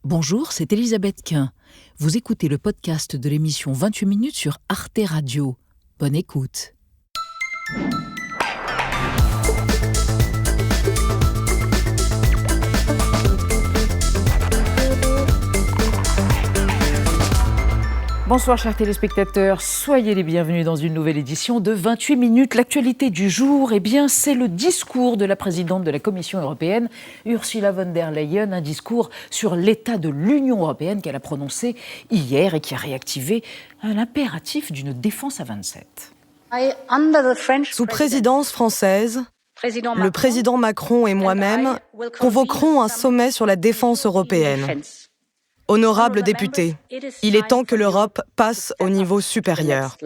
Bonjour, c'est Elisabeth Quint. Vous écoutez le podcast de l'émission 28 minutes sur Arte Radio. Bonne écoute. Bonsoir chers téléspectateurs, soyez les bienvenus dans une nouvelle édition de 28 minutes. L'actualité du jour, c'est le discours de la présidente de la Commission européenne, Ursula von der Leyen, un discours sur l'état de l'Union européenne qu'elle a prononcé hier et qui a réactivé un impératif d'une défense à 27. Sous présidence française, le président Macron et moi-même convoquerons un sommet sur la défense européenne. Honorables députés, il est temps que l'Europe passe au niveau supérieur.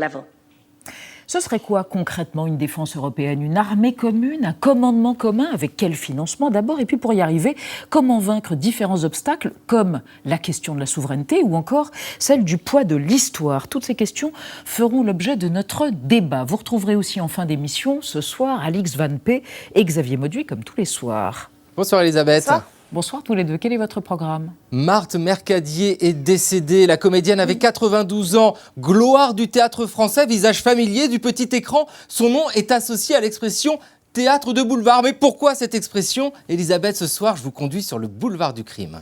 Ce serait quoi concrètement une défense européenne? Une armée commune, un commandement commun? Avec quel financement d'abord? Et puis pour y arriver, comment vaincre différents obstacles comme la question de la souveraineté ou encore celle du poids de l'histoire? Toutes ces questions feront l'objet de notre débat. Vous retrouverez aussi en fin d'émission ce soir Alix Van P et Xavier Mauduit comme tous les soirs. Bonsoir Elisabeth. Bonsoir tous les deux, quel est votre programme? Marthe Mercadier est décédée. La comédienne avait 92 ans, gloire du théâtre français, visage familier du petit écran. Son nom est associé à l'expression théâtre de boulevard. Mais pourquoi cette expression? Elisabeth, ce soir, je vous conduis sur le boulevard du crime.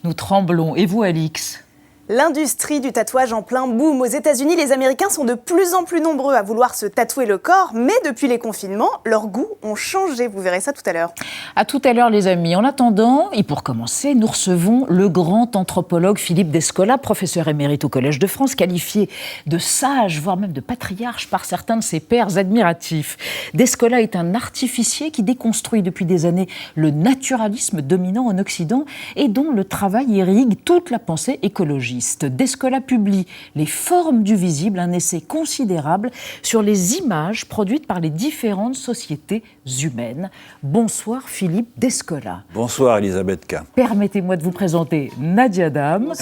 Nous tremblons. Et vous, Alix? L'industrie du tatouage en plein boom. Aux États-Unis, les Américains sont de plus en plus nombreux à vouloir se tatouer le corps, mais depuis les confinements, leurs goûts ont changé. Vous verrez ça tout à l'heure. À tout à l'heure, les amis. En attendant, et pour commencer, nous recevons le grand anthropologue Philippe Descola, professeur émérite au Collège de France, qualifié de sage, voire même de patriarche par certains de ses pairs admiratifs. Descola est un artificier qui déconstruit depuis des années le naturalisme dominant en Occident et dont le travail irrigue toute la pensée écologiste. Descola publie Les formes du visible, un essai considérable sur les images produites par les différentes sociétés humaines. Bonsoir Philippe Descola. Bonsoir Elisabeth Quint. Permettez-moi de vous présenter Nadia Dame,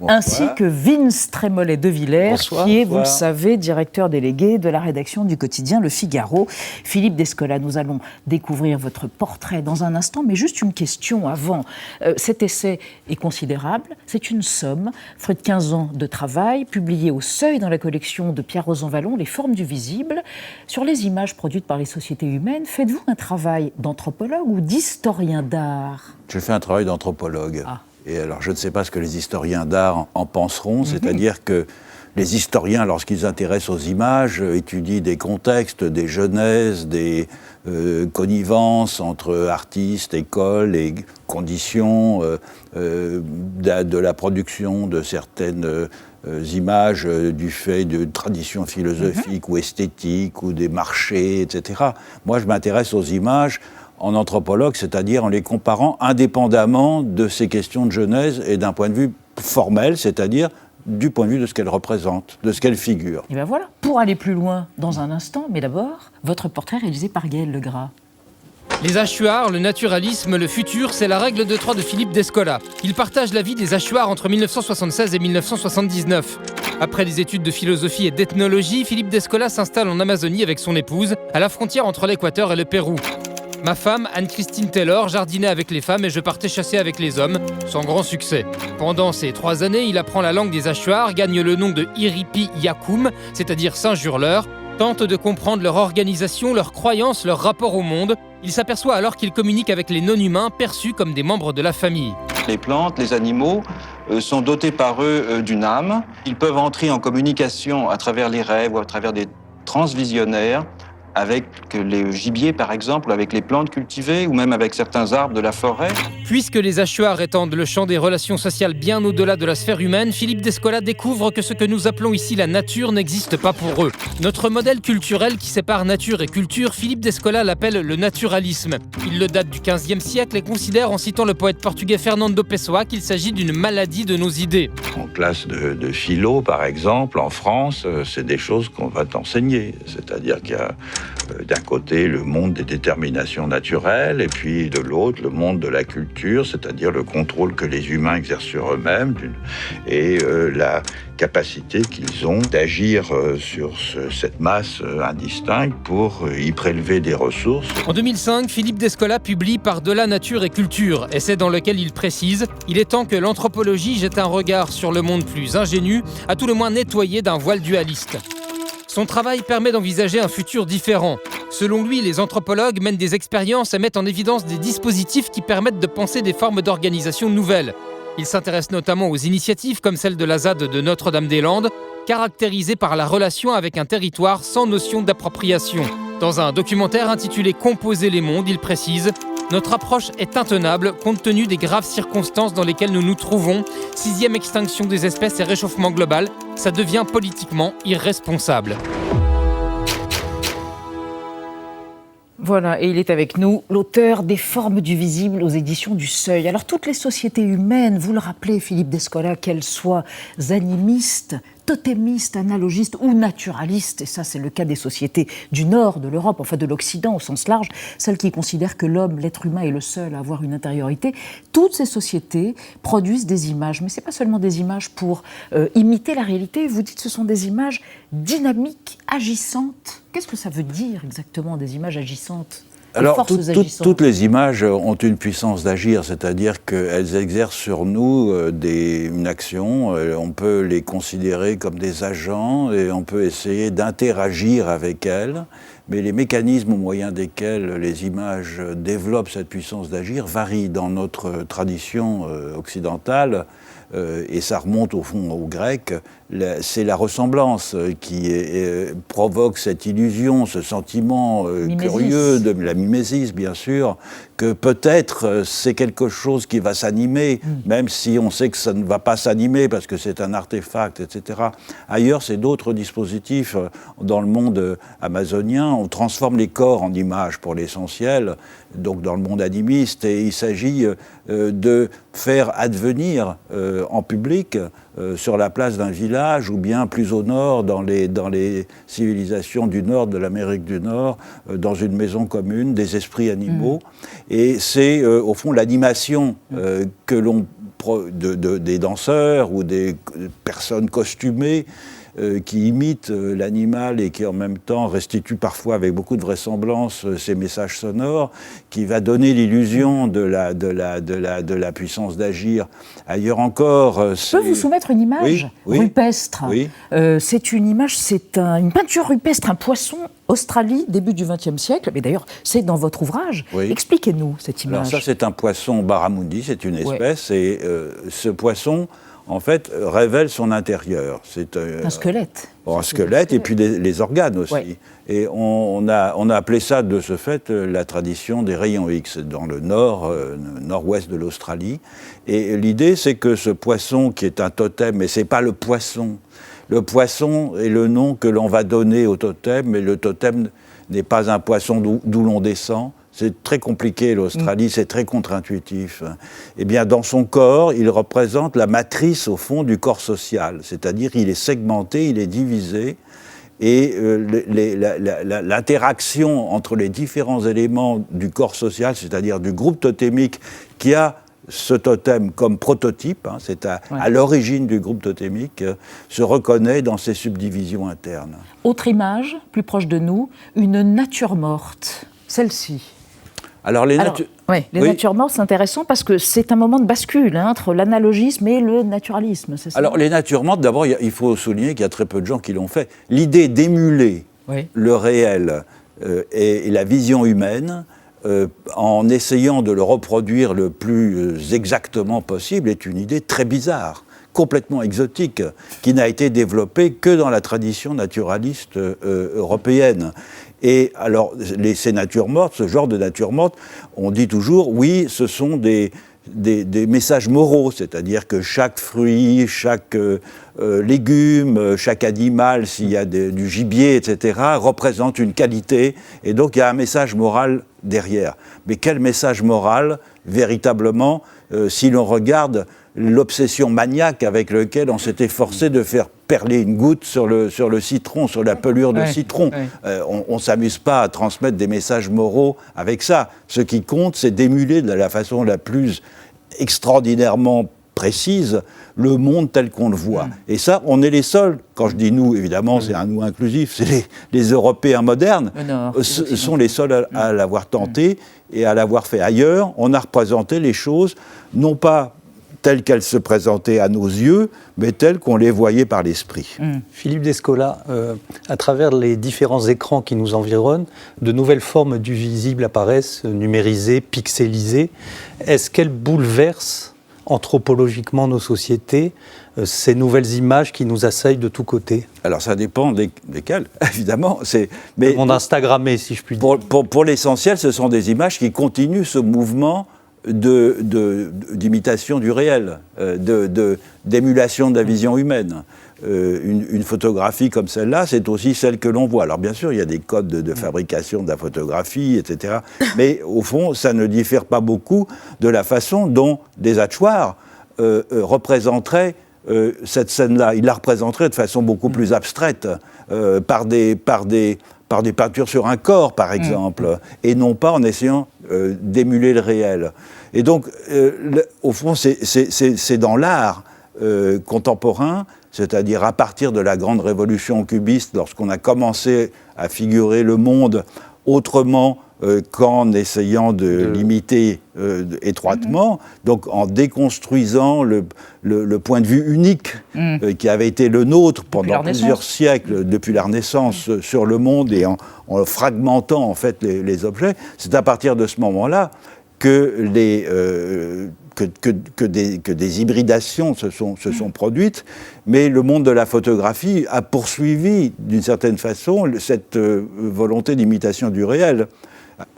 ainsi que Vince Trémollet de Villers, qui est, vous le savez, directeur délégué de la rédaction du quotidien Le Figaro. Philippe Descola, nous allons découvrir votre portrait dans un instant, mais juste une question avant. Cet essai est considérable, c'est une somme, fruit de 15 ans de travail, publié au Seuil dans la collection de Pierre Rosanvallon, Les formes du visible, sur les images produites par les sociétés humaines. Faites-vous un travail d'anthropologue ou d'historien d'art? Je fais un travail d'anthropologue. Et alors, je ne sais pas ce que les historiens d'art en penseront, c'est-à-dire que les historiens, lorsqu'ils s'intéressent aux images, étudient des contextes, des genèses, des connivences entre artistes, écoles et conditions de la production de certaines images du fait de traditions philosophiques ou esthétiques ou des marchés, etc. Moi, je m'intéresse aux images en anthropologue, c'est-à-dire en les comparant indépendamment de ces questions de genèse et d'un point de vue formel, c'est-à-dire du point de vue de ce qu'elle représente, de ce qu'elle figure. Et bien voilà, pour aller plus loin dans un instant, mais d'abord, votre portrait réalisé par Gaël Legras. Les hachoirs, le naturalisme, le futur, c'est la règle de 3 de Philippe Descola. Il partage la vie des hachoirs entre 1976 et 1979. Après des études de philosophie et d'ethnologie, Philippe Descola s'installe en Amazonie avec son épouse, à la frontière entre l'Équateur et le Pérou. Ma femme, Anne-Christine Taylor, jardinait avec les femmes et je partais chasser avec les hommes, sans grand succès. Pendant ces 3 années, il apprend la langue des hachoirs, gagne le nom de Iripi Yakum, c'est-à-dire singe hurleur, tente de comprendre leur organisation, leurs croyances, leur rapport au monde. Il s'aperçoit alors qu'il communique avec les non-humains perçus comme des membres de la famille. Les plantes, les animaux sont dotés par eux d'une âme. Ils peuvent entrer en communication à travers les rêves ou à travers des transvisionnaires avec les gibiers par exemple, avec les plantes cultivées ou même avec certains arbres de la forêt. Puisque les hachoirs étendent le champ des relations sociales bien au-delà de la sphère humaine, Philippe Descola découvre que ce que nous appelons ici la nature n'existe pas pour eux. Notre modèle culturel qui sépare nature et culture, Philippe Descola l'appelle le naturalisme. Il le date du XVe siècle et considère, en citant le poète portugais Fernando Pessoa, qu'il s'agit d'une maladie de nos idées. En classe de philo, par exemple, en France, c'est des choses qu'on va t'enseigner. C'est-à-dire qu'il y a d'un côté le monde des déterminations naturelles et puis de l'autre le monde de la culture, c'est-à-dire le contrôle que les humains exercent sur eux-mêmes et la capacité qu'ils ont d'agir sur cette masse indistincte pour y prélever des ressources. En 2005, Philippe Descola publie Par-delà nature et culture, essai dans lequel il précise « Il est temps que l'anthropologie jette un regard sur le monde plus ingénu, à tout le moins nettoyé d'un voile dualiste ». Son travail permet d'envisager un futur différent. Selon lui, les anthropologues mènent des expériences et mettent en évidence des dispositifs qui permettent de penser des formes d'organisation nouvelles. Il s'intéresse notamment aux initiatives comme celle de la ZAD de Notre-Dame-des-Landes, caractérisée par la relation avec un territoire sans notion d'appropriation. Dans un documentaire intitulé « Composer les mondes », il précise « Notre approche est intenable compte tenu des graves circonstances dans lesquelles nous nous trouvons. 6e extinction des espèces et réchauffement global, ça devient politiquement irresponsable. » Voilà, et il est avec nous, l'auteur des Formes du visible aux éditions du Seuil. Alors, toutes les sociétés humaines, vous le rappelez, Philippe Descola, qu'elles soient animistes, totémistes, analogistes ou naturalistes, et ça c'est le cas des sociétés du nord de l'Europe, enfin de l'Occident au sens large, celles qui considèrent que l'homme, l'être humain est le seul à avoir une intériorité, toutes ces sociétés produisent des images, mais ce n'est pas seulement des images pour imiter la réalité, vous dites que ce sont des images dynamiques, agissantes. Qu'est-ce que ça veut dire exactement, des images agissantes ? Alors, toutes les images ont une puissance d'agir, c'est-à-dire qu'elles exercent sur nous une action. On peut les considérer comme des agents et on peut essayer d'interagir avec elles. Mais les mécanismes au moyen desquels les images développent cette puissance d'agir varient dans notre tradition occidentale. Et ça remonte au fond aux Grecs, c'est la ressemblance qui provoque cette illusion, ce sentiment curieux de la mimésis, bien sûr, que peut-être c'est quelque chose qui va s'animer, même si on sait que ça ne va pas s'animer parce que c'est un artefact, etc. Ailleurs, c'est d'autres dispositifs. Dans le monde amazonien, on transforme les corps en images pour l'essentiel, donc dans le monde animiste, et il s'agit de faire advenir en public, sur la place d'un village, ou bien plus au nord, dans les civilisations du nord de l'Amérique du Nord, dans une maison commune, des esprits animaux. Et c'est au fond l'animation que l'on des danseurs ou des personnes costumées qui imitent l'animal et qui en même temps restituent parfois avec beaucoup de vraisemblance ces messages sonores, qui va donner l'illusion de la puissance d'agir. Ailleurs encore... Je peux vous soumettre une image rupestre. Oui. C'est une image, une peinture rupestre, un poisson, Australie, début du XXe siècle. Mais d'ailleurs, c'est dans votre ouvrage. Oui. Expliquez-nous cette image. Alors ça, c'est un poisson barramundi, c'est une espèce, et ce poisson... en fait, révèle son intérieur. C'est un squelette. Un squelette et puis les organes aussi. Ouais. Et on a appelé ça, de ce fait, la tradition des rayons X, dans le nord-ouest de l'Australie. Et l'idée, c'est que ce poisson, qui est un totem, mais ce n'est pas le poisson. Le poisson est le nom que l'on va donner au totem, mais le totem n'est pas un poisson d'où l'on descend. C'est très compliqué, l'Australie, c'est très contre-intuitif. Eh bien, dans son corps, il représente la matrice, au fond, du corps social. C'est-à-dire qu'il est segmenté, il est divisé, et l'interaction entre les différents éléments du corps social, c'est-à-dire du groupe totémique qui a ce totem comme prototype, c'est à l'origine du groupe totémique, se reconnaît dans ces subdivisions internes. Autre image, plus proche de nous, une nature morte, celle-ci. Alors, les natures mortes, c'est intéressant parce que c'est un moment de bascule entre l'analogisme et le naturalisme, c'est ça ? Alors, les natures mortes, d'abord, il faut souligner qu'il y a très peu de gens qui l'ont fait. L'idée d'émuler le réel et la vision humaine, en essayant de le reproduire le plus exactement possible, est une idée très bizarre, complètement exotique, qui n'a été développée que dans la tradition naturaliste européenne. Et alors, ces natures mortes, ce genre de natures mortes, on dit toujours, oui, ce sont des messages moraux, c'est-à-dire que chaque fruit, chaque légume, chaque animal, s'il y a du gibier, etc., représente une qualité, et donc il y a un message moral derrière. Mais quel message moral, véritablement, si l'on regarde l'obsession maniaque avec laquelle on s'était forcé de faire perler une goutte sur le citron, sur la pelure de citron. On ne s'amuse pas à transmettre des messages moraux avec ça. Ce qui compte, c'est d'émuler de la façon la plus extraordinairement précise le monde tel qu'on le voit. Et ça, on est les seuls. Quand je dis nous, évidemment, c'est un nous inclusif, c'est les Européens modernes, sont les seuls à l'avoir tenté et à l'avoir fait ailleurs. On a représenté les choses, non pas telles qu'elles se présentaient à nos yeux, mais telles qu'on les voyait par l'esprit. Philippe Descola, à travers les différents écrans qui nous environnent, de nouvelles formes du visible apparaissent, numérisées, pixelisées. Est-ce qu'elles bouleversent anthropologiquement nos sociétés, ces nouvelles images qui nous assaillent de tous côtés? Alors ça dépend desquelles, évidemment. Mais le monde Instagrammé, si je puis dire. Pour l'essentiel, ce sont des images qui continuent ce mouvement d'imitation du réel, d'émulation de la vision humaine. Une photographie comme celle-là, c'est aussi celle que l'on voit. Alors bien sûr, il y a des codes de fabrication de la photographie, etc. Mais au fond, ça ne diffère pas beaucoup de la façon dont des hachoirs représenteraient cette scène-là. Ils la représenteraient de façon beaucoup plus abstraite, par des peintures sur un corps, par exemple, et non pas en essayant d'émuler le réel. Et donc, au fond, c'est dans l'art contemporain, c'est-à-dire à partir de la grande révolution cubiste, lorsqu'on a commencé à figurer le monde autrement qu'en essayant de l'imiter étroitement, donc en déconstruisant le point de vue unique qui avait été le nôtre pendant plusieurs siècles, depuis la Renaissance, sur le monde, et en fragmentant en fait les objets. C'est à partir de ce moment-là que des hybridations se sont produites, mais le monde de la photographie a poursuivi d'une certaine façon cette volonté d'imitation du réel.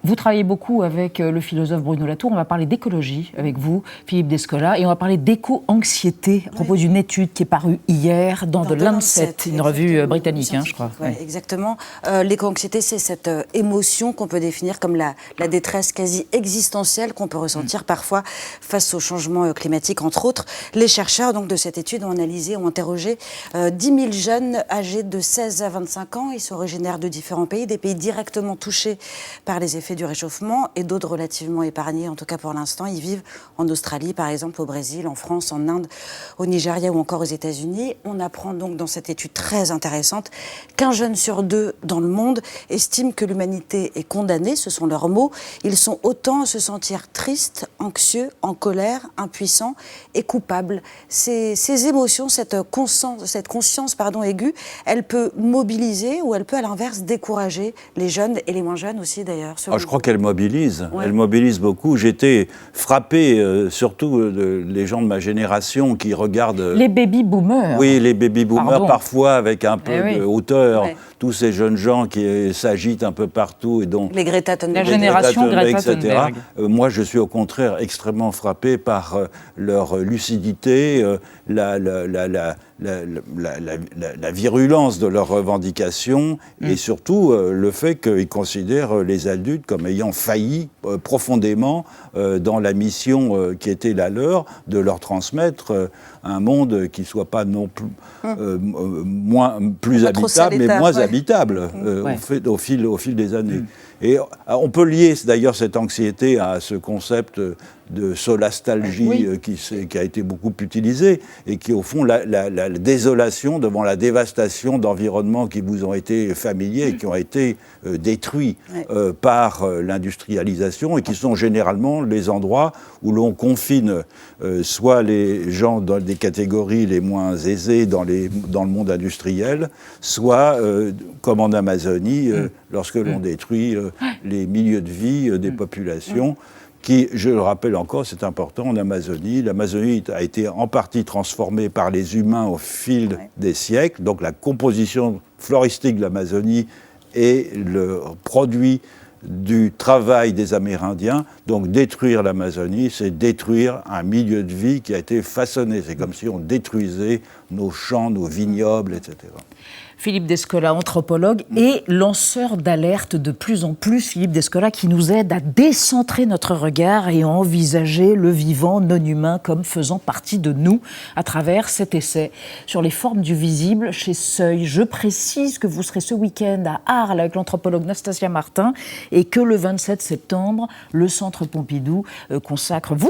Vous travaillez beaucoup avec le philosophe Bruno Latour. On va parler d'écologie avec vous, Philippe Descola, et on va parler d'éco-anxiété à propos d'une étude qui est parue hier dans The Lancet, une revue britannique, je crois. Oui, exactement. L'éco-anxiété, c'est cette émotion qu'on peut définir comme la détresse quasi existentielle qu'on peut ressentir parfois face au changement climatique, entre autres. Les chercheurs donc, de cette étude ont analysé, ont interrogé 10 000 jeunes âgés de 16 à 25 ans. Ils sont originaires de différents pays, des pays directement touchés par les effets du réchauffement et d'autres relativement épargnés, en tout cas pour l'instant. Ils vivent en Australie, par exemple, au Brésil, en France, en Inde, au Nigeria ou encore aux États-Unis. On apprend donc dans cette étude très intéressante qu'un jeune sur deux dans le monde estime que l'humanité est condamnée, ce sont leurs mots. Ils sont autant à se sentir tristes, anxieux, en colère, impuissants et coupables. Ces émotions, cette conscience aiguë, elle peut mobiliser ou elle peut à l'inverse décourager les jeunes et les moins jeunes aussi d'ailleurs. Je crois qu'elle mobilise. Ouais. Elle mobilise beaucoup. J'étais frappé, surtout les gens de ma génération qui regardent... Les baby-boomers. Oui, les baby-boomers, parfois avec un peu de hauteur. Ouais. Tous ces jeunes gens qui s'agitent un peu partout et dont... Les Greta Thunberg. La génération Greta Thunberg. Moi, je suis au contraire extrêmement frappé par leur lucidité, la virulence de leurs revendications et surtout le fait qu'ils considèrent les adultes comme ayant failli profondément dans la mission qui était la leur, de leur transmettre un monde qui ne soit pas non plus plus habitable, mais moins habitable au fil des années. Et on peut lier d'ailleurs cette anxiété à ce concept de solastalgie qui a été beaucoup utilisé et qui, au fond, la désolation devant la dévastation d'environnements qui vous ont été familiers et qui ont été détruits par l'industrialisation et qui sont généralement les endroits où l'on confine soit les gens dans des catégories les moins aisées dans le monde industriel, soit, comme en Amazonie, lorsque l'on détruit les milieux de vie des populations, qui, je le rappelle encore, c'est important, en Amazonie. L'Amazonie a été en partie transformée par les humains au fil des siècles. Donc la composition floristique de l'Amazonie est le produit du travail des Amérindiens. Donc détruire l'Amazonie, c'est détruire un milieu de vie qui a été façonné. C'est comme si on détruisait nos champs, nos vignobles, etc. Philippe Descola, anthropologue et lanceur d'alerte de plus en plus. Philippe Descola qui nous aide à décentrer notre regard et à envisager le vivant non humain comme faisant partie de nous à travers cet essai sur les formes du visible chez Seuil. Je précise que vous serez ce week-end à Arles avec l'anthropologue Nastasia Martin et que le 27 septembre, le Centre Pompidou vous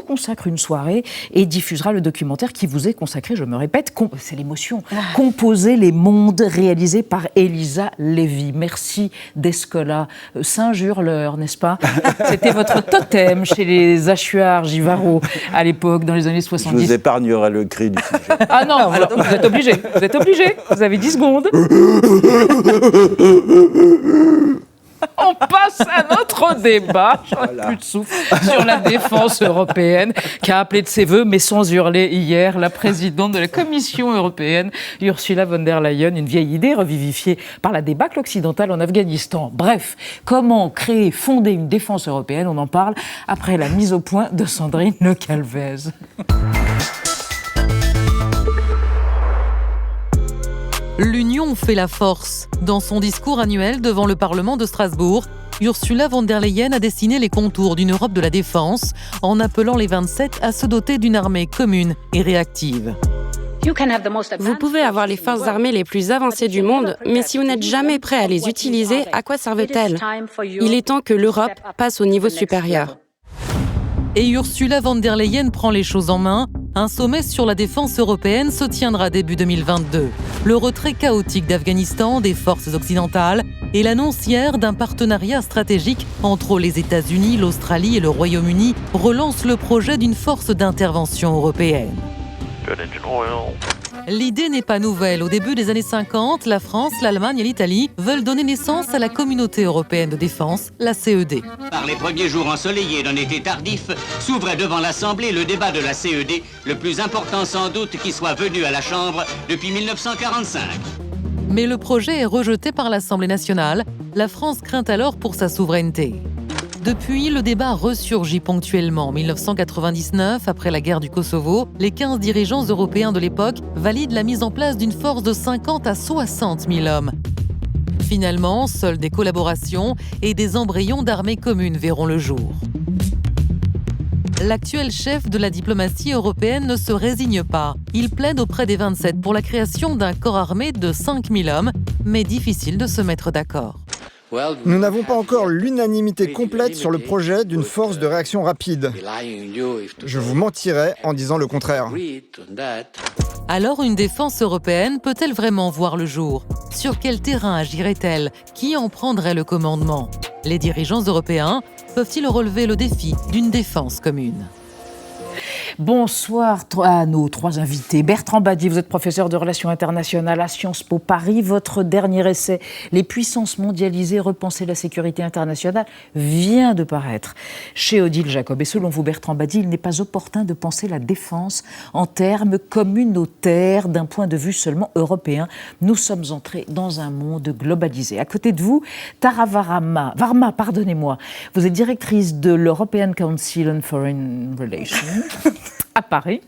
consacre une soirée et diffusera le documentaire qui vous est consacré, je me répète, c'est l'émotion, Composer les mondes, réalisé par Elisa Lévy. Merci Descola, singe hurleur, n'est-ce pas? C'était votre totem chez les Achuards Givaro à l'époque, dans les années 70. Je vous épargnerai le cri du sujet. Ah non, alors, vous êtes obligé, vous avez 10 secondes. On passe à notre débat, j'aurais plus de souffle, sur la défense européenne, qui a appelé de ses voeux, mais sans hurler hier, la présidente de la Commission européenne, Ursula von der Leyen, une vieille idée revivifiée par la débâcle occidentale en Afghanistan. Bref, comment fonder une défense européenne? On en parle après la mise au point de Sandrine Le Calvez. L'union fait la force. Dans son discours annuel devant le Parlement de Strasbourg, Ursula von der Leyen a dessiné les contours d'une Europe de la défense en appelant les 27 à se doter d'une armée commune et réactive. Vous pouvez avoir les forces armées les plus avancées du monde, mais si vous n'êtes jamais prêt à les utiliser, à quoi servent-elles? Il est temps que l'Europe passe au niveau supérieur. Et Ursula von der Leyen prend les choses en main. Un sommet sur la défense européenne se tiendra début 2022. Le retrait chaotique d'Afghanistan des forces occidentales et l'annonce hier d'un partenariat stratégique entre les États-Unis, l'Australie et le Royaume-Uni relance le projet d'une force d'intervention européenne. L'idée n'est pas nouvelle. Au début des années 50, la France, l'Allemagne et l'Italie veulent donner naissance à la Communauté européenne de défense, la CED. Par les premiers jours ensoleillés d'un été tardif, s'ouvrait devant l'Assemblée le débat de la CED, le plus important sans doute qui soit venu à la Chambre depuis 1945. Mais le projet est rejeté par l'Assemblée nationale. La France craint alors pour sa souveraineté. Depuis, le débat ressurgit ponctuellement. En 1999, après la guerre du Kosovo, les 15 dirigeants européens de l'époque valident la mise en place d'une force de 50 à 60 000 hommes. Finalement, seules des collaborations et des embryons d'armées communes verront le jour. L'actuel chef de la diplomatie européenne ne se résigne pas. Il plaide auprès des 27 pour la création d'un corps armé de 5 000 hommes, mais difficile de se mettre d'accord. Nous n'avons pas encore l'unanimité complète sur le projet d'une force de réaction rapide. Je vous mentirais en disant le contraire. Alors une défense européenne peut-elle vraiment voir le jour? Sur quel terrain agirait-elle? Qui en prendrait le commandement? Les dirigeants européens peuvent-ils relever le défi d'une défense commune? Bonsoir à nos trois invités. Bertrand Badi, vous êtes professeur de relations internationales à Sciences Po Paris. Votre dernier essai, Les puissances mondialisées, repenser la sécurité internationale, vient de paraître chez Odile Jacob. Et selon vous, Bertrand Badi, il n'est pas opportun de penser la défense en termes communautaires d'un point de vue seulement européen. Nous sommes entrés dans un monde globalisé. À côté de vous, Tara Varma, vous êtes directrice de l'European Council on Foreign Relations à Paris.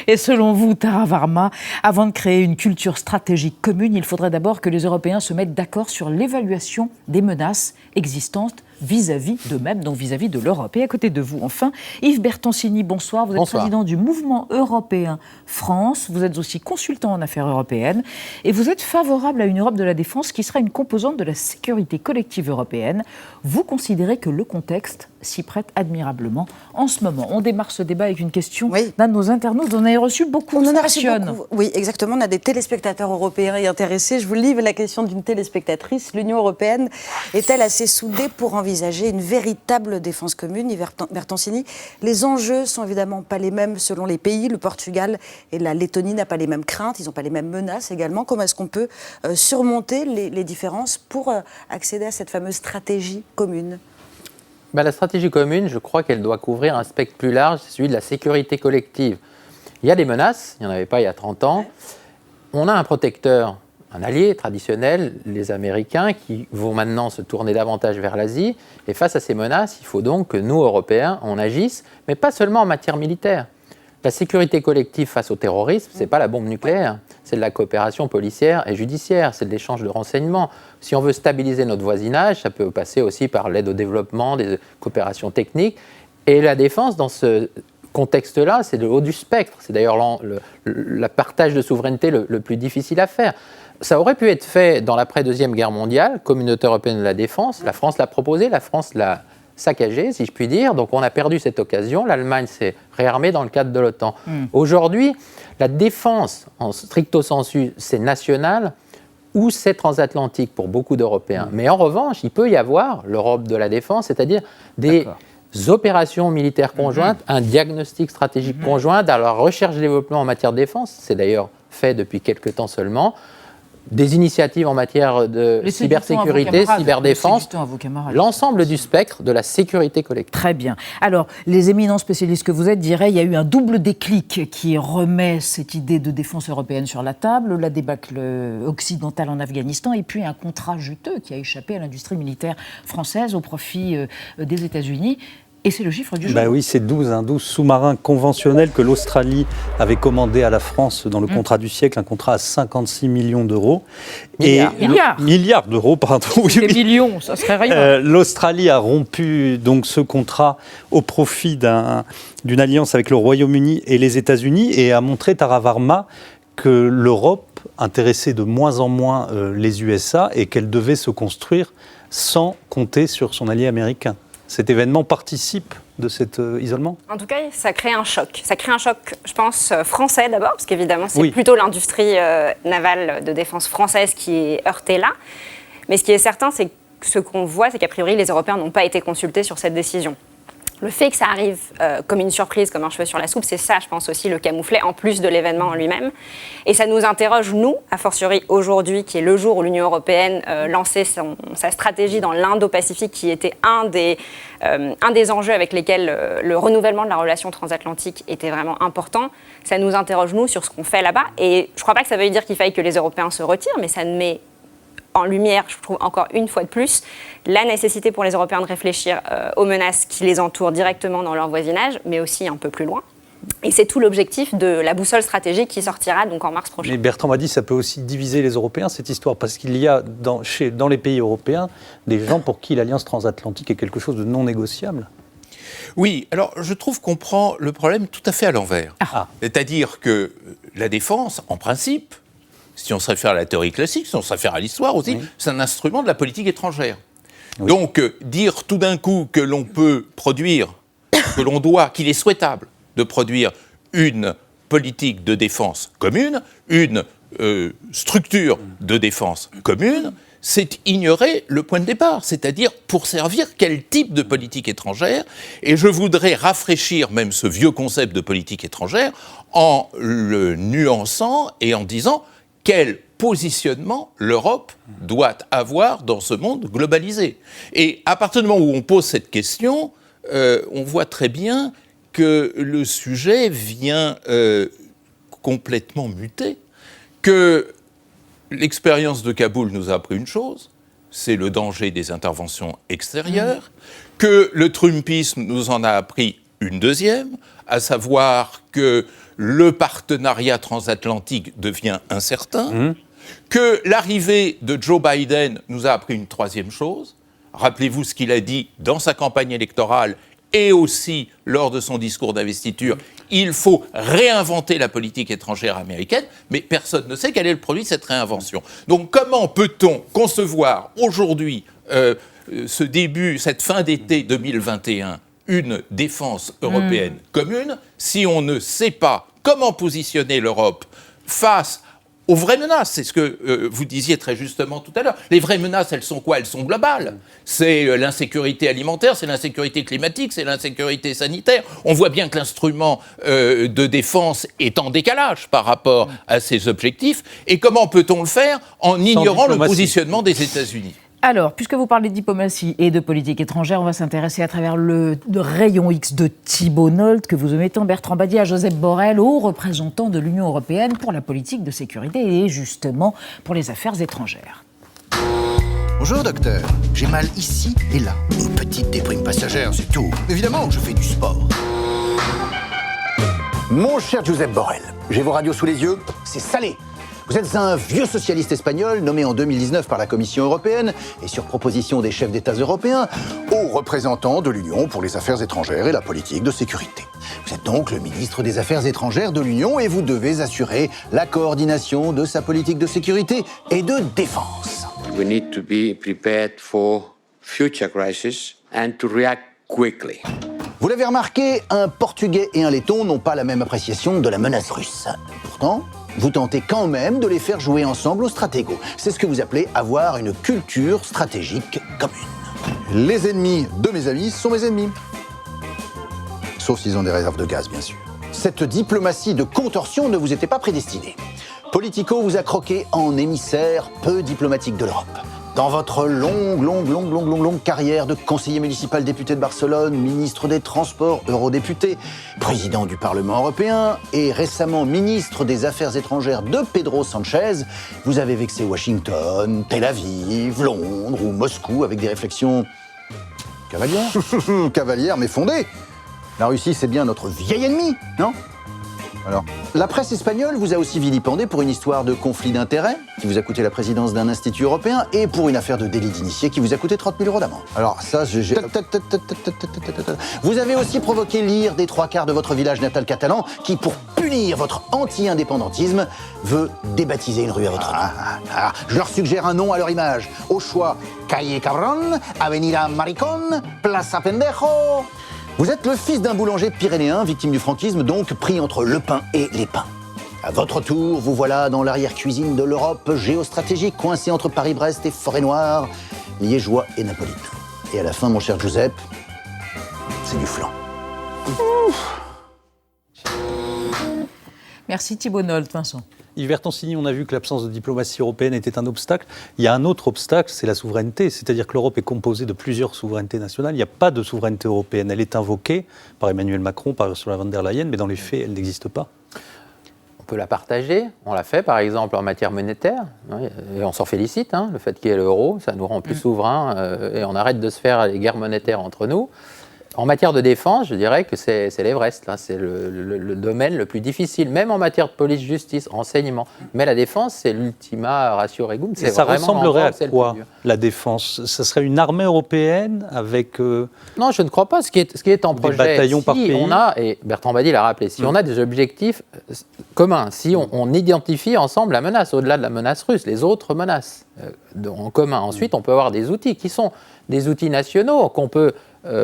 Et selon vous, Tara Varma, avant de créer une culture stratégique commune, il faudrait d'abord que les Européens se mettent d'accord sur l'évaluation des menaces existantes vis-à-vis d'eux-mêmes, donc vis-à-vis de l'Europe. Et à côté de vous, enfin, Yves Bertoncini, bonsoir. Vous êtes président du Mouvement européen France. Vous êtes aussi consultant en affaires européennes. Et vous êtes favorable à une Europe de la défense qui sera une composante de la sécurité collective européenne. Vous considérez que le contexte s'y prête admirablement en ce moment. On démarre ce débat avec une question d'un de nos internautes. On en a reçu beaucoup. On en a reçu beaucoup. Oui, exactement. On a des téléspectateurs européens et intéressés. Je vous livre la question d'une téléspectatrice. L'Union européenne est-elle assez soudée pour envisager une véritable défense commune? Yves Bertoncini, les enjeux sont évidemment pas les mêmes selon les pays. Le Portugal et la Lettonie n'ont pas les mêmes craintes. Ils n'ont pas les mêmes menaces également. Comment est-ce qu'on peut surmonter les différences pour accéder à cette fameuse stratégie commune? La stratégie commune, je crois qu'elle doit couvrir un spectre plus large, celui de la sécurité collective. Il y a des menaces, il n'y en avait pas il y a 30 ans. On a un protecteur, un allié traditionnel, les Américains, qui vont maintenant se tourner davantage vers l'Asie. Et face à ces menaces, il faut donc que nous, Européens, on agisse, mais pas seulement en matière militaire. La sécurité collective face au terrorisme, ce n'est pas la bombe nucléaire, c'est de la coopération policière et judiciaire, c'est de l'échange de renseignements. Si on veut stabiliser notre voisinage, ça peut passer aussi par l'aide au développement, des coopérations techniques. Et la défense, dans ce contexte-là, c'est le haut du spectre. C'est d'ailleurs le partage de souveraineté le plus difficile à faire. Ça aurait pu être fait dans l'après-deuxième guerre mondiale, Communauté européenne de la défense. La France l'a proposé, la France l'a saccagé, si je puis dire. Donc on a perdu cette occasion. L'Allemagne s'est réarmée dans le cadre de l'OTAN. Aujourd'hui, la défense, en stricto sensu, c'est national ou c'est transatlantique pour beaucoup d'Européens. Mais en revanche, il peut y avoir l'Europe de la défense, c'est-à-dire des opérations militaires conjointes, un diagnostic stratégique conjoint, dans la recherche et développement en matière de défense. C'est d'ailleurs fait depuis quelques temps seulement. Des initiatives en matière de cybersécurité, cyberdéfense, l'ensemble du spectre de la sécurité collective. Très bien. Alors, les éminents spécialistes que vous êtes diraient qu'il y a eu un double déclic qui remet cette idée de défense européenne sur la table, la débâcle occidentale en Afghanistan, et puis un contrat juteux qui a échappé à l'industrie militaire française au profit des États-Unis. Et c'est le chiffre du jour. Oui, c'est 12 sous-marins conventionnels que l'Australie avait commandé à la France dans le contrat du siècle, un contrat à 56 millions d'euros. Milliards d'euros, pardon. Des millions, ça serait rien. L'Australie a rompu donc ce contrat au profit d'une alliance avec le Royaume-Uni et les États-Unis et a montré Taravarma que l'Europe intéressait de moins en moins les USA et qu'elle devait se construire sans compter sur son allié américain. Cet événement participe de cet isolement ? En tout cas, ça crée un choc. Ça crée un choc, je pense, français d'abord, parce qu'évidemment, c'est plutôt l'industrie navale de défense française qui est heurtée là. Mais ce qui est certain, c'est que ce qu'on voit, c'est qu'a priori, les Européens n'ont pas été consultés sur cette décision. Le fait que ça arrive comme une surprise, comme un cheveu sur la soupe, c'est ça, je pense aussi, le camouflet, en plus de l'événement en lui-même. Et ça nous interroge, nous, a fortiori aujourd'hui, qui est le jour où l'Union européenne lançait sa stratégie dans l'Indo-Pacifique, qui était un des enjeux avec lesquels le renouvellement de la relation transatlantique était vraiment important. Ça nous interroge, nous, sur ce qu'on fait là-bas. Et je ne crois pas que ça veuille dire qu'il faille que les Européens se retirent, mais ça met en lumière, je trouve encore une fois de plus, la nécessité pour les Européens de réfléchir aux menaces qui les entourent directement dans leur voisinage, mais aussi un peu plus loin. Et c'est tout l'objectif de la boussole stratégique qui sortira donc en mars prochain. Mais Bertrand m'a dit que ça peut aussi diviser les Européens, cette histoire, parce qu'il y a dans les pays européens des gens pour qui l'alliance transatlantique est quelque chose de non négociable. Oui, alors je trouve qu'on prend le problème tout à fait à l'envers. C'est-à-dire que la défense, en principe, si on se réfère à la théorie classique, si on se réfère à l'histoire aussi, c'est un instrument de la politique étrangère. Donc, dire tout d'un coup que l'on peut produire, que l'on doit, qu'il est souhaitable de produire une politique de défense commune, une structure de défense commune, c'est ignorer le point de départ, c'est-à-dire pour servir quel type de politique étrangère. Et je voudrais rafraîchir même ce vieux concept de politique étrangère en le nuançant et en disant quel positionnement l'Europe doit avoir dans ce monde globalisé. Et à partir du moment où on pose cette question, on voit très bien que le sujet vient complètement muter, que l'expérience de Kaboul nous a appris une chose, c'est le danger des interventions extérieures, que le trumpisme nous en a appris une deuxième, à savoir que le partenariat transatlantique devient incertain, que l'arrivée de Joe Biden nous a appris une troisième chose. Rappelez-vous ce qu'il a dit dans sa campagne électorale et aussi lors de son discours d'investiture. Il faut réinventer la politique étrangère américaine, mais personne ne sait quel est le produit de cette réinvention. Donc comment peut-on concevoir aujourd'hui, cette fin d'été 2021, une défense européenne commune, si on ne sait pas comment positionner l'Europe face aux vraies menaces? C'est ce que vous disiez très justement tout à l'heure. Les vraies menaces, elles sont quoi? Elles sont globales. C'est l'insécurité alimentaire, c'est l'insécurité climatique, c'est l'insécurité sanitaire. On voit bien que l'instrument de défense est en décalage par rapport à ces objectifs. Et comment peut-on le faire en ignorant le positionnement des États-Unis? Alors, puisque vous parlez de diplomatie et de politique étrangère, on va s'intéresser à travers le rayon X de Thibault Nolte que vous omettez, Bertrand Badier, à Joseph Borrell, haut représentant de l'Union européenne pour la politique de sécurité et justement pour les affaires étrangères. Bonjour docteur, j'ai mal ici et là. Une petite déprime passagère, c'est tout. Évidemment, je fais du sport. Mon cher Josep Borrell, j'ai vos radios sous les yeux, c'est salé. Vous êtes un vieux socialiste espagnol nommé en 2019 par la Commission européenne et sur proposition des chefs d'État européens, haut représentant de l'Union pour les affaires étrangères et la politique de sécurité. Vous êtes donc le ministre des Affaires étrangères de l'Union et vous devez assurer la coordination de sa politique de sécurité et de défense. We need to be prepared for future crises and to react quickly. Vous l'avez remarqué, un Portugais et un Letton n'ont pas la même appréciation de la menace russe. Pourtant, vous tentez quand même de les faire jouer ensemble au stratégo. C'est ce que vous appelez avoir une culture stratégique commune. Les ennemis de mes amis sont mes ennemis. Sauf s'ils ont des réserves de gaz, bien sûr. Cette diplomatie de contorsion ne vous était pas prédestinée. Politico vous a croqué en émissaire peu diplomatique de l'Europe. Dans votre longue carrière de conseiller municipal député de Barcelone, ministre des Transports, eurodéputé, président du Parlement européen et récemment ministre des Affaires étrangères de Pedro Sanchez, vous avez vexé Washington, Tel Aviv, Londres ou Moscou avec des réflexions cavalières. Cavalières mais fondées. La Russie, c'est bien notre vieil ennemi, non ? Alors, la presse espagnole vous a aussi vilipendé pour une histoire de conflit d'intérêts qui vous a coûté la présidence d'un institut européen et pour une affaire de délit d'initié qui vous a coûté 30 000 € d'amende. Alors ça, Vous avez aussi provoqué l'ire des 3/4 de votre village natal catalan qui, pour punir votre anti-indépendantisme, veut débaptiser une rue à votre nom. Je leur suggère un nom à leur image. Au choix, Calle Cabron, Avenida Maricón, Plaza Pendejo... Vous êtes le fils d'un boulanger pyrénéen, victime du franquisme, donc pris entre le pain et les pains. À votre tour, vous voilà dans l'arrière-cuisine de l'Europe géostratégique, coincé entre Paris-Brest et Forêt-Noire, liégeois et napolitain. Et à la fin, mon cher Giuseppe, c'est du flan. Merci Thibault Nolte, Vincent. Yves Bertoncini, on a vu que l'absence de diplomatie européenne était un obstacle. Il y a un autre obstacle, c'est la souveraineté. C'est-à-dire que l'Europe est composée de plusieurs souverainetés nationales. Il n'y a pas de souveraineté européenne. Elle est invoquée par Emmanuel Macron, par Ursula von der Leyen, mais dans les faits, elle n'existe pas. On peut la partager. On l'a fait, par exemple, en matière monétaire. Et on s'en félicite. Le fait qu'il y ait l'euro, ça nous rend plus souverains. Et on arrête de se faire les guerres monétaires entre nous. En matière de défense, je dirais que c'est l'Everest, là. C'est le domaine le plus difficile, même en matière de police, justice, renseignement. Mais la défense, c'est l'ultima ratio regum. Et ça ressemblerait à quoi, la défense ? Ça serait une armée européenne avec Non, je ne crois pas. Ce qui est en projet, bataillons par pays. On a, et Bertrand Badi l'a rappelé, si on a des objectifs communs, si on identifie ensemble la menace, au-delà de la menace russe, les autres menaces en commun. Ensuite, on peut avoir des outils qui sont des outils nationaux qu'on peut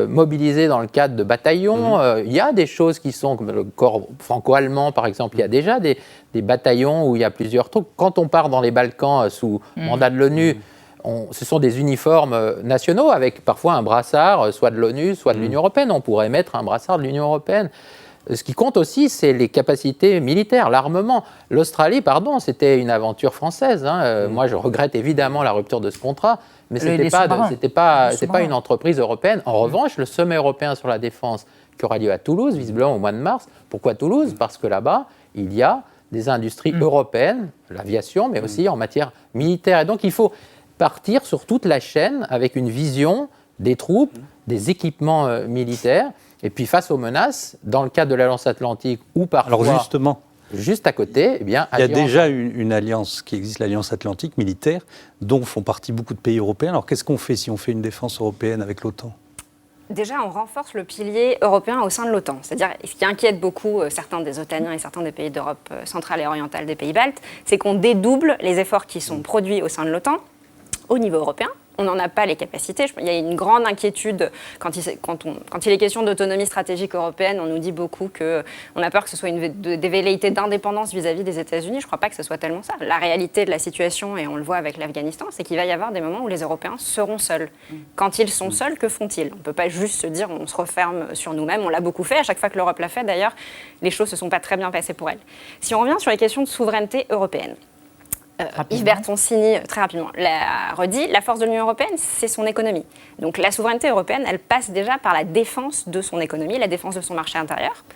mobilisés dans le cadre de bataillons. Il y a des choses qui sont, comme le corps franco-allemand par exemple, il y a déjà des bataillons où il y a plusieurs trucs. Quand on part dans les Balkans sous mandat de l'ONU, ce sont des uniformes nationaux avec parfois un brassard, soit de l'ONU, soit de l'Union européenne. On pourrait mettre un brassard de l'Union européenne. Ce qui compte aussi, c'est les capacités militaires, l'armement. L'Australie, c'était une aventure française. Moi, je regrette évidemment la rupture de ce contrat, mais ce n'était pas une entreprise européenne. En revanche, le sommet européen sur la défense qui aura lieu à Toulouse, visiblement au mois de mars. Pourquoi Toulouse ? Parce que là-bas, il y a des industries européennes, l'aviation, mais aussi en matière militaire. Et donc, il faut partir sur toute la chaîne avec une vision des troupes, des équipements militaires. Et puis face aux menaces, dans le cadre de l'Alliance Atlantique ou parfois... Alors justement, juste à côté, il y a déjà une alliance qui existe, l'Alliance Atlantique militaire, dont font partie beaucoup de pays européens. Alors qu'est-ce qu'on fait si on fait une défense européenne avec l'OTAN ? Déjà, on renforce le pilier européen au sein de l'OTAN. C'est-à-dire, ce qui inquiète beaucoup certains des OTANiens et certains des pays d'Europe centrale et orientale, des pays baltes, c'est qu'on dédouble les efforts qui sont produits au sein de l'OTAN au niveau européen. On n'en a pas les capacités. Il y a une grande inquiétude quand il est question d'autonomie stratégique européenne. On nous dit beaucoup qu'on a peur que ce soit des velléités d'indépendance vis-à-vis des États-Unis. Je ne crois pas que ce soit tellement ça. La réalité de la situation, et on le voit avec l'Afghanistan, c'est qu'il va y avoir des moments où les Européens seront seuls. Quand ils sont seuls, que font-ils ? On ne peut pas juste se dire on se referme sur nous-mêmes. On l'a beaucoup fait. À chaque fois que l'Europe l'a fait, d'ailleurs, les choses ne se sont pas très bien passées pour elle. Si on revient sur les questions de souveraineté européenne, Yves Bertoncini, très rapidement, l'a redit, la force de l'Union européenne, c'est son économie. Donc la souveraineté européenne, elle passe déjà par la défense de son économie, la défense de son marché intérieur.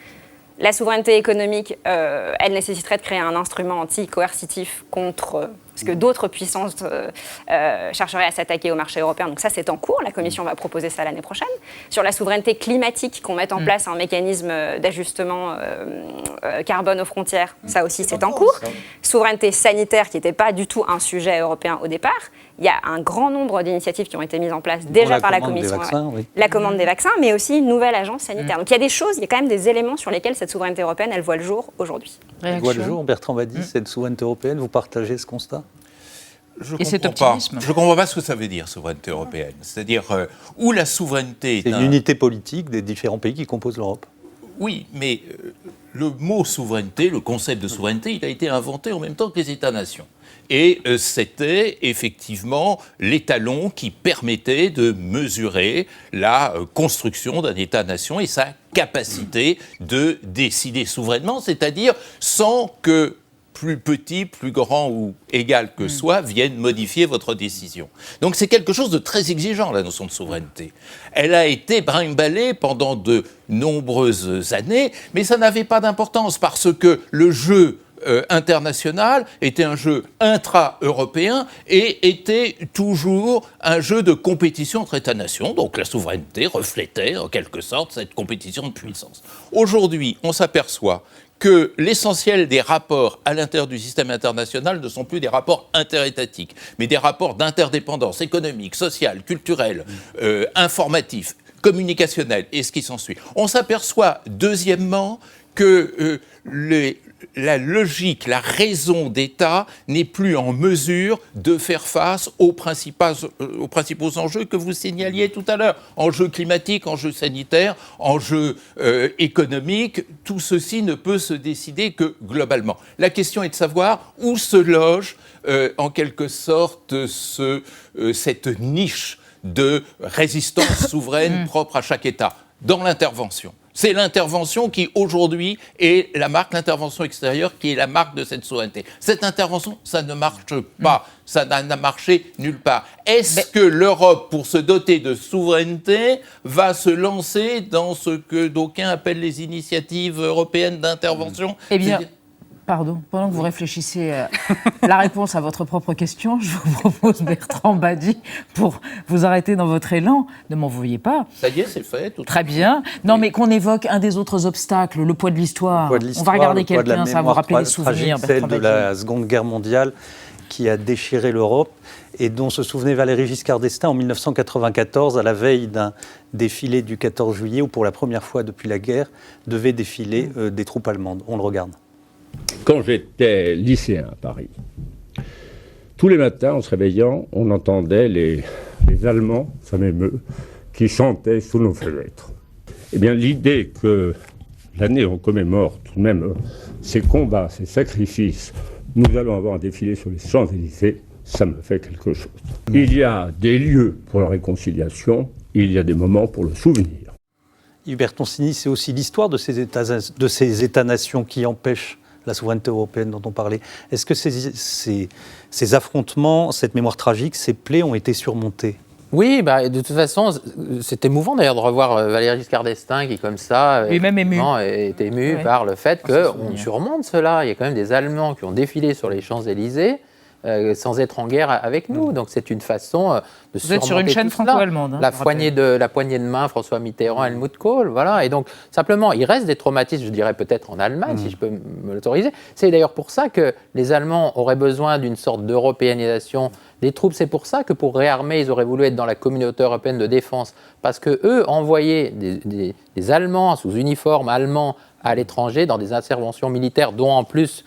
La souveraineté économique, elle nécessiterait de créer un instrument anti-coercitif contre parce que d'autres puissances chercheraient à s'attaquer au marché européen. Donc ça, c'est en cours. La Commission va proposer ça l'année prochaine. Sur la souveraineté climatique, qu'on mette en place un mécanisme d'ajustement carbone aux frontières, ça aussi, c'est en cours. Souveraineté sanitaire, qui n'était pas du tout un sujet européen au départ. Il y a un grand nombre d'initiatives qui ont été mises en place déjà par la Commission. La commande des vaccins, mais aussi une nouvelle agence sanitaire. Donc il y a des choses, il y a quand même des éléments sur lesquels cette souveraineté européenne, elle voit le jour aujourd'hui. Elle voit le jour, Bertrand Badi, cette souveraineté européenne, vous partagez ce constat ? Je ne comprends pas ce que ça veut dire, souveraineté européenne. C'est-à-dire où la souveraineté est une unité politique des différents pays qui composent l'Europe. Oui, mais le mot souveraineté, le concept de souveraineté, il a été inventé en même temps que les États-nations. Et c'était effectivement l'étalon qui permettait de mesurer la construction d'un État-nation et sa capacité de décider souverainement, c'est-à-dire sans que plus petit, plus grand ou égal que soit, viennent modifier votre décision. Donc c'est quelque chose de très exigeant, la notion de souveraineté. Elle a été brinque-ballée pendant de nombreuses années, mais ça n'avait pas d'importance parce que le jeu international était un jeu intra-européen et était toujours un jeu de compétition entre États-nations. Donc la souveraineté reflétait en quelque sorte cette compétition de puissance. Aujourd'hui, on s'aperçoit que l'essentiel des rapports à l'intérieur du système international ne sont plus des rapports interétatiques, mais des rapports d'interdépendance économique, sociale, culturelle, informatif, communicationnel et ce qui s'ensuit. On s'aperçoit, deuxièmement, que la logique, la raison d'État n'est plus en mesure de faire face aux principaux enjeux que vous signaliez tout à l'heure. Enjeux climatiques, enjeux sanitaires, enjeux économiques, tout ceci ne peut se décider que globalement. La question est de savoir où se loge en quelque sorte cette niche de résistance souveraine propre à chaque État, dans l'intervention. C'est l'intervention qui, aujourd'hui, est la marque, l'intervention extérieure qui est la marque de cette souveraineté. Cette intervention, ça ne marche pas. Ça n'a marché nulle part. Est-ce que l'Europe, pour se doter de souveraineté, va se lancer dans ce que d'aucuns appellent les initiatives européennes d'intervention ? Eh bien, pardon, pendant que vous réfléchissez à la réponse à votre propre question, je vous propose, Bertrand Badi, pour vous arrêter dans votre élan, ne m'en vouliez pas. Ça y est, c'est fait. Très bien. Non, mais qu'on évoque un des autres obstacles, le poids de l'histoire. On va regarder quelqu'un, ça va vous rappeler les souvenirs, Bertrand Badi. Celle de la Seconde Guerre mondiale qui a déchiré l'Europe et dont se souvenait Valéry Giscard d'Estaing en 1994, à la veille d'un défilé du 14 juillet, où pour la première fois depuis la guerre, devaient défiler des troupes allemandes. On le regarde. Quand j'étais lycéen à Paris, tous les matins, en se réveillant, on entendait les Allemands, ça m'émeut, qui chantaient sous nos fenêtres. Eh bien, l'idée que l'année où on commémore tout de même ces combats, ces sacrifices, nous allons avoir un défilé sur les Champs-Élysées, ça me fait quelque chose. Il y a des lieux pour la réconciliation, il y a des moments pour le souvenir. Yves Bertoncini, c'est aussi l'histoire de ces États-nations qui empêchent la souveraineté européenne dont on parlait. Est-ce que ces affrontements, cette mémoire tragique, ces plaies ont été surmontées ? Oui, de toute façon, c'est émouvant d'ailleurs de revoir Valéry Giscard d'Estaing qui, comme ça, lui-même est ému par le fait qu'on surmonte cela. Il y a quand même des Allemands qui ont défilé sur les Champs-Élysées sans être en guerre avec nous. Donc c'est une façon de surmonter. Vous êtes sur une chaîne franco-allemande. La poignée de main, François Mitterrand, Helmut Kohl, voilà. Et donc simplement, il reste des traumatismes, je dirais peut-être en Allemagne, si je peux me l'autoriser. C'est d'ailleurs pour ça que les Allemands auraient besoin d'une sorte d'européanisation des troupes. C'est pour ça que pour réarmer, ils auraient voulu être dans la communauté européenne de défense, parce que eux envoyaient des Allemands sous uniforme allemand à l'étranger dans des interventions militaires dont en plus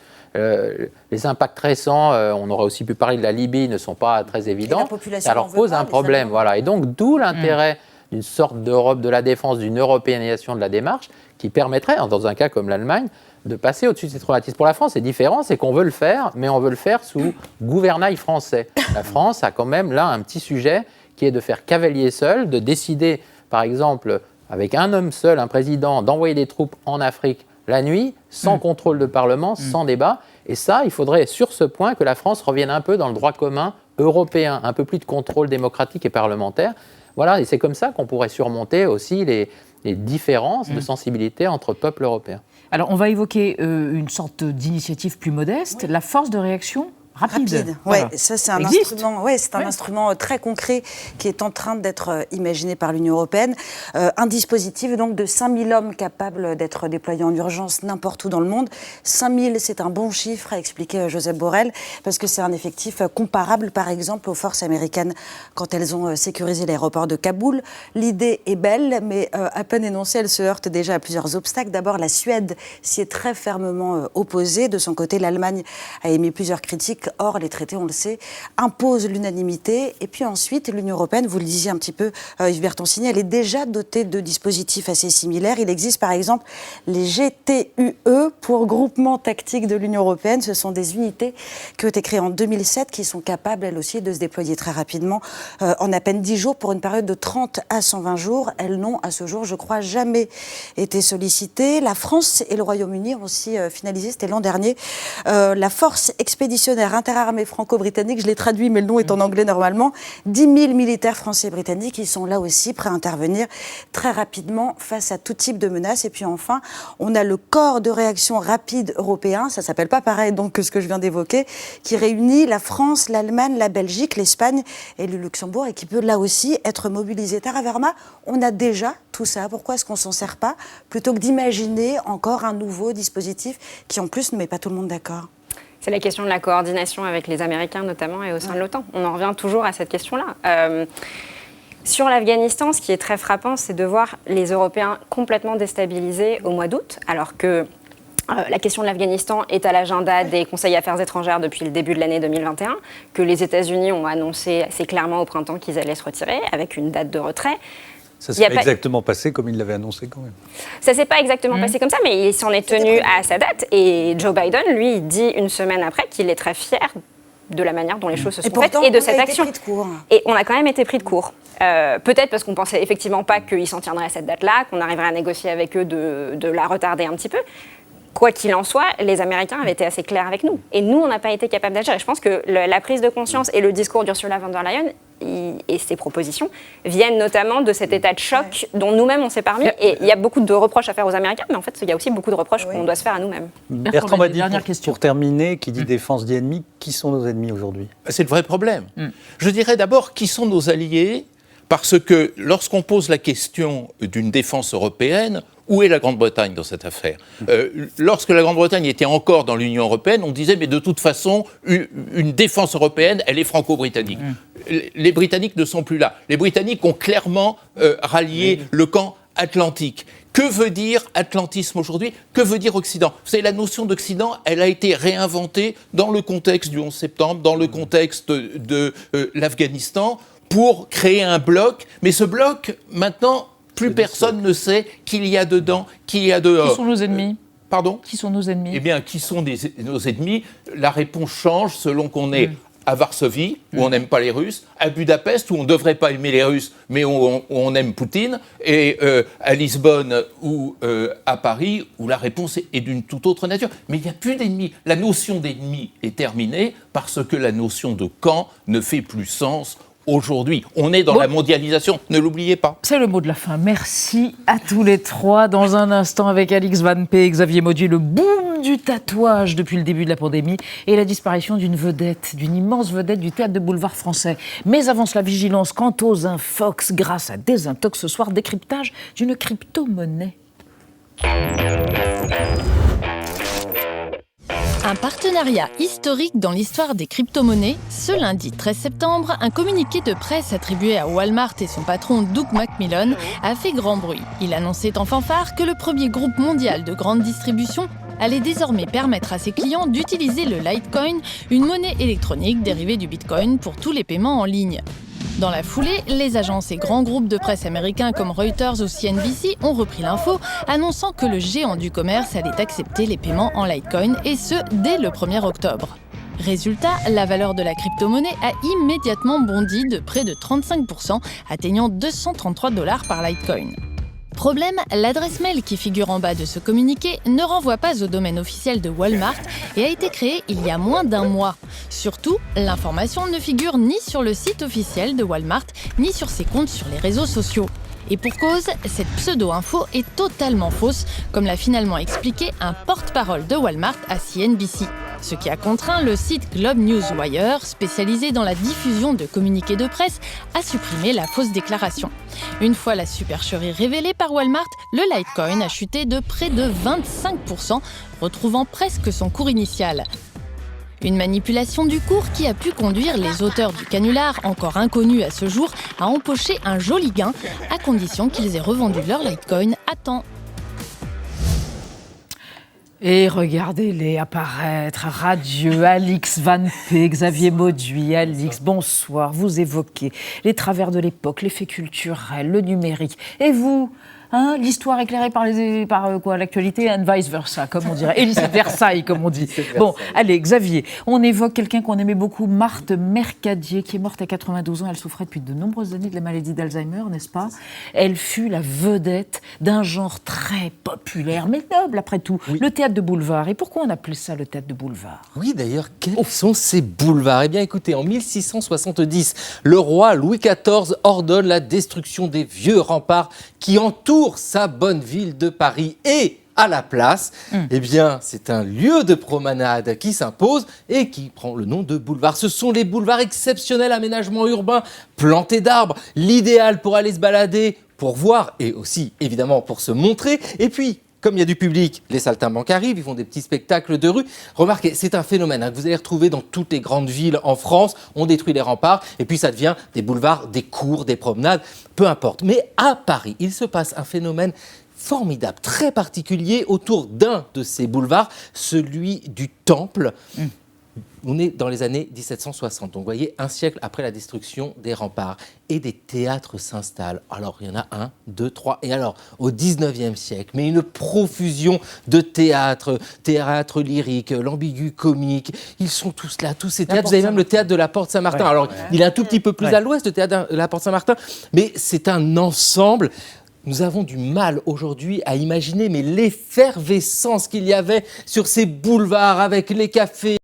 les impacts récents, on aurait aussi pu parler de la Libye, ne sont pas très évidents. Ça leur pose un problème. Voilà. Et donc, d'où l'intérêt d'une sorte d'Europe de la défense, d'une européanisation de la démarche, qui permettrait, dans un cas comme l'Allemagne, de passer au-dessus de ces traumatismes. Pour la France, c'est différent, c'est qu'on veut le faire, mais on veut le faire sous gouvernail français. La France a quand même là un petit sujet qui est de faire cavalier seul, de décider, par exemple, avec un homme seul, un président, d'envoyer des troupes en Afrique la nuit, sans contrôle de Parlement, sans débat. Et ça, il faudrait, sur ce point, que la France revienne un peu dans le droit commun européen, un peu plus de contrôle démocratique et parlementaire. Voilà, et c'est comme ça qu'on pourrait surmonter aussi les différences de sensibilité entre peuples européens. Alors, on va évoquer une sorte d'initiative plus modeste, la force de réaction rapide. Voilà. Ouais, ça c'est un instrument. Ouais, c'est un instrument très concret qui est en train d'être imaginé par l'Union européenne. Un dispositif donc de 5000 hommes capables d'être déployés en urgence n'importe où dans le monde. 5000, c'est un bon chiffre, a expliqué Josep Borrell, parce que c'est un effectif comparable, par exemple, aux forces américaines quand elles ont sécurisé l'aéroport de Kaboul. L'idée est belle, mais à peine énoncée, elle se heurte déjà à plusieurs obstacles. D'abord, la Suède s'y est très fermement opposée. De son côté, l'Allemagne a émis plusieurs critiques. Or, les traités, on le sait, imposent l'unanimité. Et puis ensuite, l'Union européenne, vous le disiez un petit peu, Yves Bertoncini, elle est déjà dotée de dispositifs assez similaires. Il existe par exemple les GTUE pour Groupement Tactique de l'Union européenne. Ce sont des unités qui ont été créées en 2007, qui sont capables, elles aussi, de se déployer très rapidement en à peine 10 jours pour une période de 30 à 120 jours. Elles n'ont, à ce jour, je crois, jamais été sollicitées. La France et le Royaume-Uni ont aussi finalisé, c'était l'an dernier, la force expéditionnaire interarmée franco-britannique, je l'ai traduit, mais le nom est en anglais normalement, 10 000 militaires français et britanniques, qui sont là aussi prêts à intervenir très rapidement face à tout type de menaces. Et puis enfin, on a le corps de réaction rapide européen, ça s'appelle pas pareil donc que ce que je viens d'évoquer, qui réunit la France, l'Allemagne, la Belgique, l'Espagne et le Luxembourg, et qui peut là aussi être mobilisé. Tara Verma, on a déjà tout ça, pourquoi est-ce qu'on s'en sert pas, plutôt que d'imaginer encore un nouveau dispositif qui en plus ne met pas tout le monde d'accord? C'est la question de la coordination avec les Américains notamment et au sein de l'OTAN. On en revient toujours à cette question-là. Sur l'Afghanistan, ce qui est très frappant, c'est de voir les Européens complètement déstabilisés au mois d'août, alors que la question de l'Afghanistan est à l'agenda des conseils affaires étrangères depuis le début de l'année 2021, que les États-Unis ont annoncé assez clairement au printemps qu'ils allaient se retirer, avec une date de retrait. Ça s'est pas exactement passé comme il l'avait annoncé quand même. Ça ne s'est pas exactement passé comme ça, mais il s'en est tenu à sa date. Et Joe Biden, lui, dit une semaine après qu'il est très fier de la manière dont les choses se sont faites et de cette action. Et on a quand même été pris de court. Peut-être parce qu'on pensait effectivement pas qu'ils s'en tiendraient à cette date-là, qu'on arriverait à négocier avec eux de la retarder un petit peu. Quoi qu'il en soit, les Américains avaient été assez clairs avec nous. Et nous, on n'a pas été capables d'agir. Et je pense que la prise de conscience et le discours d'Ursula von der Leyen et ses propositions viennent notamment de cet état de choc dont nous-mêmes on s'est parmi. Et il y a beaucoup de reproches à faire aux Américains, mais en fait, il y a aussi beaucoup de reproches qu'on doit se faire à nous-mêmes. Bertrand Badi, pour terminer, qui dit défense dit ennemi, qui sont nos ennemis aujourd'hui? C'est le vrai problème. Je dirais d'abord qui sont nos alliés, parce que lorsqu'on pose la question d'une défense européenne, où est la Grande-Bretagne dans cette affaire? Lorsque la Grande-Bretagne était encore dans l'Union européenne, on disait mais de toute façon, une défense européenne, elle est franco-britannique. Les Britanniques ne sont plus là. Les Britanniques ont clairement rallié le camp atlantique. Que veut dire atlantisme aujourd'hui? Que veut dire Occident? Vous savez, la notion d'Occident, elle a été réinventée dans le contexte du 11 septembre, dans le contexte de l'Afghanistan, pour créer un bloc. Mais ce bloc, maintenant, plus personne ne sait qu'il y a dedans, qu'il y a dehors. Qui sont nos ennemis? Pardon? Qui sont nos ennemis? Eh bien, qui sont nos ennemis? La réponse change selon qu'on est à Varsovie, où on n'aime pas les Russes, à Budapest, où on ne devrait pas aimer les Russes, mais où on aime Poutine, et à Lisbonne ou à Paris, où la réponse est d'une toute autre nature. Mais il n'y a plus d'ennemis. La notion d'ennemi est terminée parce que la notion de camp ne fait plus sens aujourd'hui. On est dans la mondialisation, ne l'oubliez pas. C'est le mot de la fin. Merci à tous les trois. Dans un instant, avec Alix Van P, Xavier Mauduit, le boom du tatouage depuis le début de la pandémie et la disparition d'une vedette, d'une immense vedette du théâtre de boulevard français. Mais avant cela, vigilance quant aux infox grâce à Désintox ce soir, décryptage d'une crypto-monnaie. Un partenariat historique dans l'histoire des crypto-monnaies. Ce lundi 13 septembre, un communiqué de presse attribué à Walmart et son patron Doug McMillon a fait grand bruit. Il annonçait en fanfare que le premier groupe mondial de grande distribution allait désormais permettre à ses clients d'utiliser le Litecoin, une monnaie électronique dérivée du Bitcoin pour tous les paiements en ligne. Dans la foulée, les agences et grands groupes de presse américains comme Reuters ou CNBC ont repris l'info, annonçant que le géant du commerce allait accepter les paiements en Litecoin, et ce, dès le 1er octobre. Résultat, la valeur de la crypto-monnaie a immédiatement bondi de près de 35%, atteignant $233 par Litecoin. Problème, l'adresse mail qui figure en bas de ce communiqué ne renvoie pas au domaine officiel de Walmart et a été créée il y a moins d'un mois. Surtout, l'information ne figure ni sur le site officiel de Walmart, ni sur ses comptes sur les réseaux sociaux. Et pour cause, cette pseudo-info est totalement fausse, comme l'a finalement expliqué un porte-parole de Walmart à CNBC. Ce qui a contraint le site Globe News Wire, spécialisé dans la diffusion de communiqués de presse, à supprimer la fausse déclaration. Une fois la supercherie révélée par Walmart, le Litecoin a chuté de près de 25%, retrouvant presque son cours initial. Une manipulation du cours qui a pu conduire les auteurs du canular, encore inconnus à ce jour, à empocher un joli gain, à condition qu'ils aient revendu leur Litecoin à temps. Et regardez-les apparaître, radieux, Alix Van P, Xavier Mauduit. Alix, bonsoir, vous évoquez les travers de l'époque, les faits culturels, le numérique. Et vous, l'histoire éclairée par l'actualité and vice versa, comme on dirait. Élysée de Versailles, comme on dit. Bon, allez, Xavier, on évoque quelqu'un qu'on aimait beaucoup, Marthe Mercadier, qui est morte à 92 ans. Elle souffrait depuis de nombreuses années de la maladie d'Alzheimer, n'est-ce pas? Elle fut la vedette d'un genre très populaire, mais noble après tout, le théâtre de boulevard. Et pourquoi on appelait ça le théâtre de boulevard? Oui, d'ailleurs, quels sont ces boulevards? Eh bien, écoutez, en 1670, le roi Louis XIV ordonne la destruction des vieux remparts qui entourent sa bonne ville de Paris. Et à la place, eh bien, c'est un lieu de promenade qui s'impose et qui prend le nom de boulevard. Ce sont les boulevards exceptionnels, aménagements urbains, plantés d'arbres, l'idéal pour aller se balader, pour voir et aussi, évidemment, pour se montrer. Et puis, comme il y a du public, les saltimbanques arrivent, ils font des petits spectacles de rue. Remarquez, c'est un phénomène que vous allez retrouver dans toutes les grandes villes en France. On détruit les remparts et puis ça devient des boulevards, des cours, des promenades, peu importe. Mais à Paris, il se passe un phénomène formidable, très particulier autour d'un de ces boulevards, celui du Temple. On est dans les années 1760, donc vous voyez, un siècle après la destruction des remparts. Et des théâtres s'installent. Alors, il y en a 1, 2, 3. Et alors, au 19e siècle, mais une profusion de théâtres, théâtre lyrique, l'ambigu comique, ils sont tous là, tous ces théâtres. Vous avez même le théâtre de la Porte Saint-Martin. Alors, il est un tout petit peu plus à l'ouest, le théâtre de la Porte Saint-Martin, mais c'est un ensemble. Nous avons du mal aujourd'hui à imaginer mais l'effervescence qu'il y avait sur ces boulevards avec les cafés,